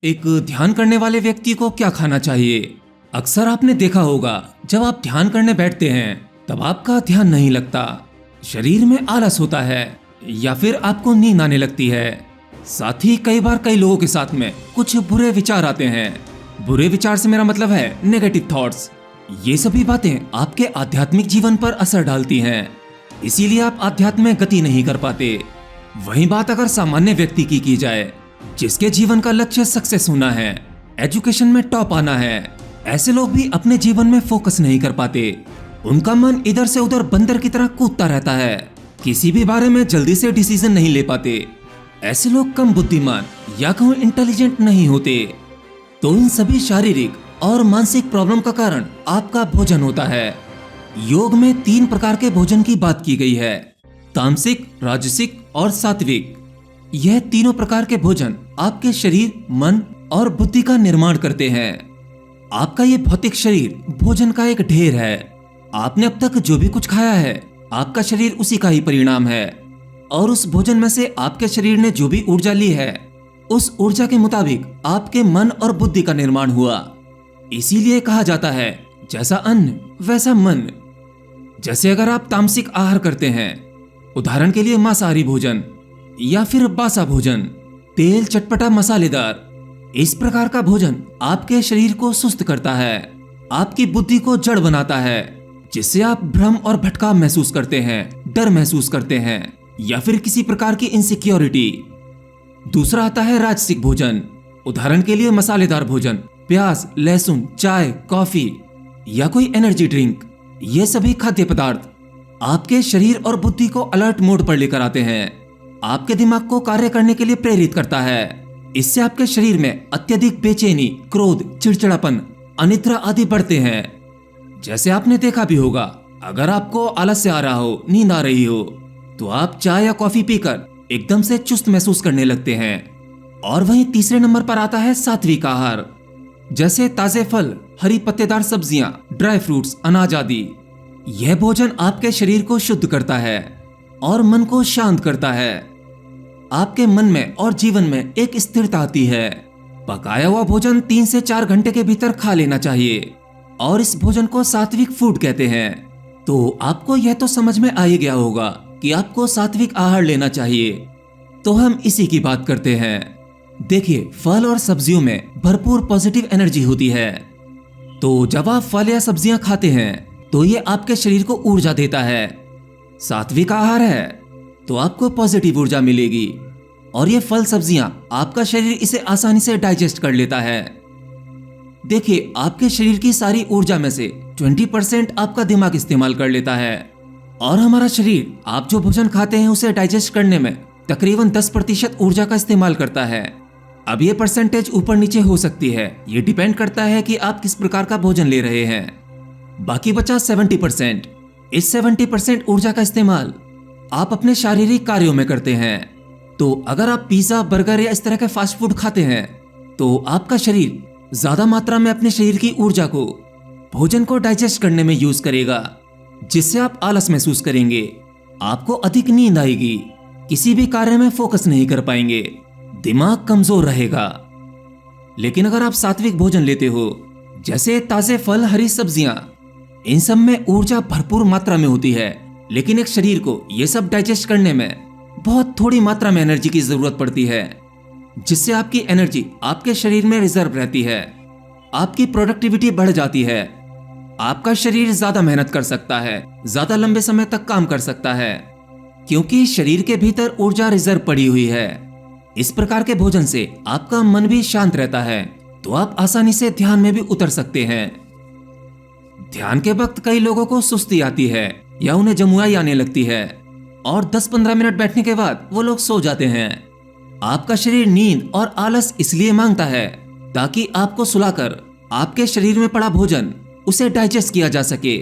एक ध्यान करने वाले व्यक्ति को क्या खाना चाहिए? अक्सर आपने देखा होगा जब आप ध्यान करने बैठते हैं तब आपका ध्यान नहीं लगता, शरीर में आलस होता है या फिर आपको नींद आने लगती है। साथ ही कई बार कई लोगों के साथ में कुछ बुरे विचार आते हैं। बुरे विचार से मेरा मतलब है नेगेटिव थॉट्स। ये सभी बातें आपके आध्यात्मिक जीवन पर असर डालती हैं, इसीलिए आप आध्यात्म में गति नहीं कर पाते। वहीं बात अगर सामान्य व्यक्ति की जाए जिसके जीवन का लक्ष्य सक्सेस होना है, एजुकेशन में टॉप आना है, ऐसे लोग भी अपने जीवन में फोकस नहीं कर पाते। उनका मन इधर से उधर बंदर की तरह कूदता रहता है, किसी भी बारे में जल्दी से डिसीजन नहीं ले पाते। ऐसे लोग कम बुद्धिमान या कहूँ इंटेलिजेंट नहीं होते। तो इन सभी शारीरिक और मानसिक प्रॉब्लम का कारण आपका भोजन होता है। योग में 3 प्रकार के भोजन की बात की गई है, तामसिक, राजसिक और सात्विक। यह तीनों प्रकार के भोजन आपके शरीर, मन और बुद्धि का निर्माण करते हैं। आपका ये भौतिक शरीर भोजन का एक ढेर है। आपने अब तक जो भी कुछ खाया है आपका शरीर उसी का ही परिणाम है, और उस भोजन में से आपके शरीर ने जो भी ऊर्जा ली है उस ऊर्जा के मुताबिक आपके मन और बुद्धि का निर्माण हुआ। इसीलिए कहा जाता है जैसा अन्न वैसा मन। जैसे अगर आप तामसिक आहार करते हैं, उदाहरण के लिए मांसाहारी भोजन या फिर बासा भोजन, तेल, चटपटा, मसालेदार, इस प्रकार का भोजन आपके शरीर को सुस्त करता है, आपकी बुद्धि को जड़ बनाता है, जिससे आप भ्रम और भटकाव महसूस करते हैं, डर महसूस करते हैं या फिर किसी प्रकार की इनसिक्योरिटी। दूसरा आता है राजसिक भोजन, उदाहरण के लिए मसालेदार भोजन, प्याज, लहसुन, चाय, कॉफी या कोई एनर्जी ड्रिंक। ये सभी खाद्य पदार्थ आपके शरीर और बुद्धि को अलर्ट मोड पर लेकर आते हैं, आपके दिमाग को कार्य करने के लिए प्रेरित करता है। इससे आपके शरीर में अत्यधिक बेचैनी, क्रोध, चिड़चिड़ापन, अनिद्रा आदि बढ़ते हैं। जैसे आपने देखा भी होगा, अगर आपको आलस्य आ रहा हो, नींद आ रही हो, तो आप चाय या कॉफी पीकर एकदम से चुस्त महसूस करने लगते हैं। और वहीं तीसरे नंबर पर आता है सात्विक आहार, जैसे ताजे फल, हरी पत्तेदार सब्जियां, ड्राई फ्रूट्स, अनाज आदि। यह भोजन आपके शरीर को शुद्ध करता है और मन को शांत करता है। आपके मन में और जीवन में एक स्थिरता आती है। पकाया हुआ भोजन 3 से 4 घंटे के भीतर खा लेना चाहिए, और इस भोजन को सात्विक फूड कहते हैं। तो आपको यह तो समझ में आ ही गया होगा कि आपको सात्विक आहार लेना चाहिए। तो हम इसी की बात करते हैं। देखिए, फल और सब्जियों में भरपूर पॉजिटिव एनर्जी होती है। तो जब आप फल या सब्जियां खाते हैं तो ये आपके शरीर को ऊर्जा देता है। सात्विक आहार है तो आपको पॉजिटिव ऊर्जा मिलेगी, और ये फल सब्जियां आपका शरीर इसे आसानी से डाइजेस्ट कर लेता है। देखिए, आपके शरीर की सारी ऊर्जा में से 20% आपका दिमाग इस्तेमाल कर लेता है, और हमारा शरीर आप जो भोजन खाते हैं उसे डाइजेस्ट करने में तकरीबन 10% ऊर्जा का इस्तेमाल करता है। अब ये परसेंटेज ऊपर नीचे हो सकती है, ये डिपेंड करता है कि आप किस प्रकार का भोजन ले रहे हैं। बाकी बचा 70%। इस 70% ऊर्जा का इस्तेमाल आप अपने शारीरिक कार्यों में करते हैं। तो अगर आप पिज्जा, बर्गर या इस तरह के फास्ट फूड खाते हैं तो आपका शरीर ज्यादा मात्रा में अपने शरीर की ऊर्जा को भोजन को डाइजेस्ट करने में यूज करेगा, जिससे आप आलस महसूस करेंगे, आपको अधिक नींद आएगी, किसी भी कार्य में फोकस नहीं कर पाएंगे, दिमाग कमजोर रहेगा। लेकिन अगर आप सात्विक भोजन लेते हो, जैसे ताजे फल, हरी सब्जियां, इन सब में ऊर्जा भरपूर मात्रा में होती है, लेकिन एक शरीर को ये सब डाइजेस्ट करने में बहुत थोड़ी मात्रा में एनर्जी की जरूरत पड़ती है, जिससे आपकी एनर्जी आपके शरीर में रिजर्व रहती है, आपकी प्रोडक्टिविटी बढ़ जाती है, आपका शरीर ज्यादा मेहनत कर सकता है, ज्यादा लंबे समय तक काम कर सकता है, क्योंकि शरीर के भीतर ऊर्जा रिजर्व पड़ी हुई है। इस प्रकार के भोजन से आपका मन भी शांत रहता है, तो आप आसानी से ध्यान में भी उतर सकते हैं। ध्यान के वक्त कई लोगों को सुस्ती आती है या उन्हें जमुआई आने लगती है, और 10-15 मिनट बैठने के बाद वो लोग सो जाते हैं। आपका शरीर नींद और आलस इसलिए मांगता है ताकि आपको सुलाकर आपके शरीर में पड़ा भोजन उसे डाइजेस्ट किया जा सके।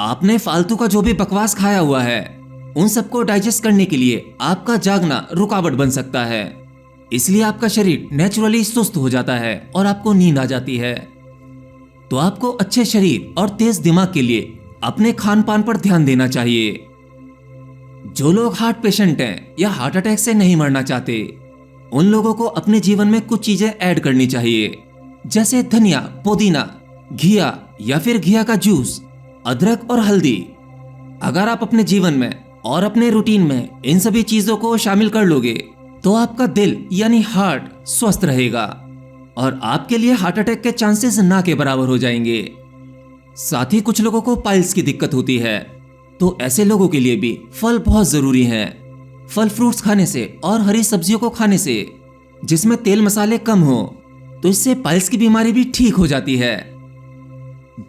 आपने फालतू का जो भी बकवास खाया हुआ है उन सबको डाइजेस्ट करने के लिए आपका जागना रुकावट बन सकता है, इसलिए आपका शरीर नेचुरली सुस्त हो जाता है और आपको नींद आ जाती है। तो आपको अच्छे शरीर और तेज दिमाग के लिए अपने खान पान पर ध्यान देना चाहिए। जो लोग हार्ट पेशेंट हैं या हार्ट अटैक से नहीं मरना चाहते, उन लोगों को अपने जीवन में कुछ चीजें ऐड करनी चाहिए, जैसे धनिया, पुदीना, घिया या फिर घिया का जूस, अदरक और हल्दी। अगर आप अपने जीवन में और अपने रूटीन में इन सभी चीजों को शामिल कर लोगे तो आपका दिल यानी हार्ट स्वस्थ रहेगा और आपके लिए हार्ट अटैक के चांसेस ना के बराबर हो जाएंगे। साथ ही कुछ लोगों को पाइल्स की दिक्कत होती है, तो ऐसे लोगों के लिए भी फल बहुत जरूरी हैं। फल फ्रूट्स खाने से और हरी सब्जियों को खाने से, जिसमें तेल मसाले कम हो, तो इससे पाइल्स की बीमारी भी ठीक हो जाती है।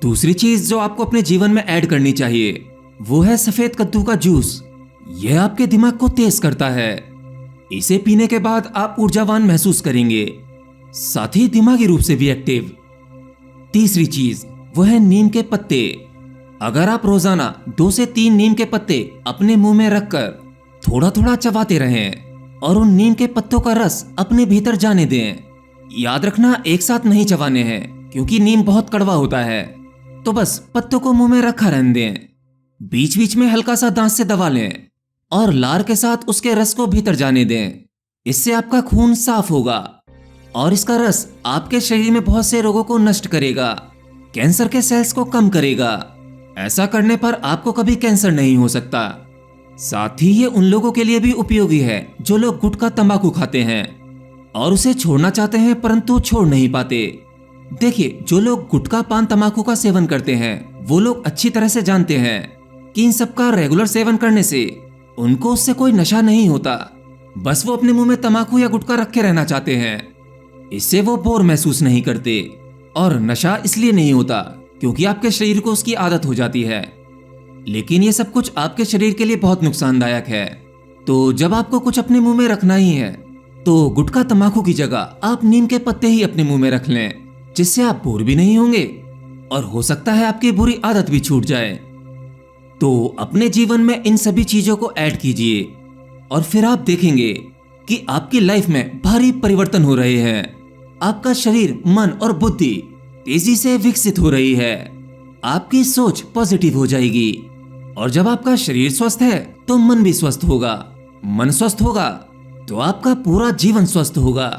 दूसरी चीज जो आपको अपने जीवन में ऐड करनी चाहिए वो है सफेद कद्दू का जूस। यह आपके दिमाग को तेज करता है। इसे पीने के बाद आप ऊर्जावान महसूस करेंगे, साथ ही दिमागी रूप से भी एक्टिव। तीसरी चीज वो है नीम के पत्ते। अगर आप रोजाना 2 से 3 नीम के पत्ते अपने मुंह में रखकर थोड़ा थोड़ा चबाते रहें और उन नीम के पत्तों का रस अपने भीतर जाने दें। याद रखना, एक साथ नहीं चबाने हैं क्योंकि नीम बहुत कड़वा होता है। तो बस पत्तों को मुंह में रखा रहने दें, बीच बीच में हल्का सा दांत से दबा लें और लार के साथ उसके रस को भीतर जाने दें। इससे आपका खून साफ होगा और इसका रस आपके शरीर में बहुत से रोगों को नष्ट करेगा, कैंसर के सेल्स को कम करेगा। ऐसा करने पर आपको कभी कैंसर नहीं हो सकता। साथ ही ये उन लोगों के लिए भी उपयोगी है जो लोग गुटखा तंबाकू खाते हैं और उसे छोड़ना चाहते हैं परंतु छोड़ नहीं पाते। देखिए, जो लोग गुटखा, पान, तंबाकू का सेवन करते हैं वो लोग अच्छी तरह से जानते हैं कि इन सब का रेगुलर सेवन करने से उनको उससे कोई नशा नहीं होता। बस वो अपने मुंह में तंबाकू या गुटखा रखे रहना चाहते हैं। इससे वो बोर महसूस नहीं करते और नशा इसलिए नहीं होता क्योंकि आपके शरीर को उसकी आदत हो जाती है। लेकिन ये सब कुछ आपके शरीर के लिए बहुत नुकसानदायक है। तो जब आपको कुछ अपने मुंह में रखना ही है तो गुटखा, तंबाकू की जगह आप नीम के पत्ते ही अपने मुंह में रख लें, जिससे आप बोर भी नहीं होंगे और हो सकता है आपकी बुरी आदत भी छूट जाए। तो अपने जीवन में इन सभी चीजों को ऐड कीजिए और फिर आप देखेंगे कि आपकी लाइफ में भारी परिवर्तन हो रहे हैं। आपका शरीर, मन और बुद्धि तेजी से विकसित हो रही है। आपकी सोच पॉजिटिव हो जाएगी और जब आपका शरीर स्वस्थ है तो मन भी स्वस्थ होगा। मन स्वस्थ होगा तो आपका पूरा जीवन स्वस्थ होगा।